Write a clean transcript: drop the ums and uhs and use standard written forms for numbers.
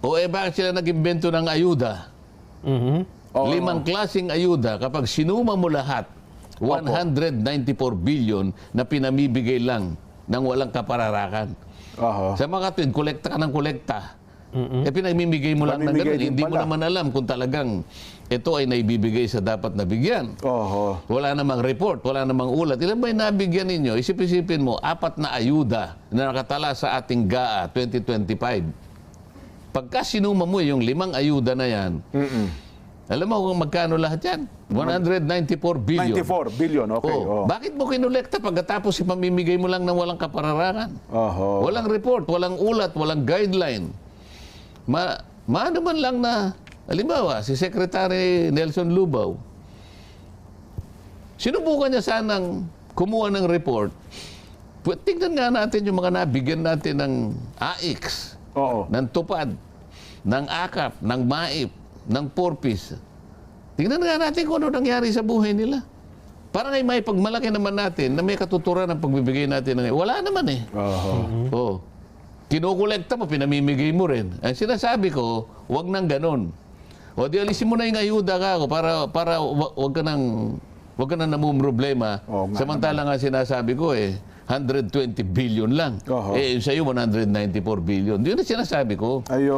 O bakit sila nag-imbento ng ayuda? Oo. 5 klaseng ayuda, kapag sinuma mo lahat, 194 billion na pinamibigay lang ng walang kapararakan. Oho. Sa mga tuwid, kolekta ka ng kolekta. Pinamimigay mo lang ng Pamimigay ganun. din Hindi mo pala. naman alam kung talagang ito ay naibibigay sa dapat na bigyan. Oho. Wala namang report, wala namang ulat. Ilan ba yung nabigyan ninyo? Isip-isipin mo, 4 na ayuda na nakatala sa ating GAA 2025. Pagka sinuma mo yung 5 ayuda na yan, alam mo kung magkano lahat yan? 194 billion. 94 billion, okay. Oh, bakit mo kinolekta pagkatapos ipamimigay mo lang ng walang kapararangan? Oho. Walang report, walang ulat, walang guideline. Maano man lang na, halimbawa, si Secretary Nelson Lubao, sinubukan niya sanang kumuha ng report. Tingnan nga natin yung mga nabigyan natin ng AIX, Oo. ng TUPAD, ng AKAP, ng MAIP, ng Porpis. Tingnan nga natin kung ano nangyari sa buhay nila. Parang ay may pagmalaki naman natin na may katuturan ng pagbibigay natin. Wala naman eh. Oho. Oh. Kinukolekta mo, pinamimigay mo rin. Ang sinasabi ko, wag nang ganun. O di alisin mo na yung ayuda ka para wag ka nang namumroblema. Oo nga Samantala nga sinasabi ko 120 billion lang. Oho. Sa'yo 194 billion. Yun ang sinasabi ko. Ayun.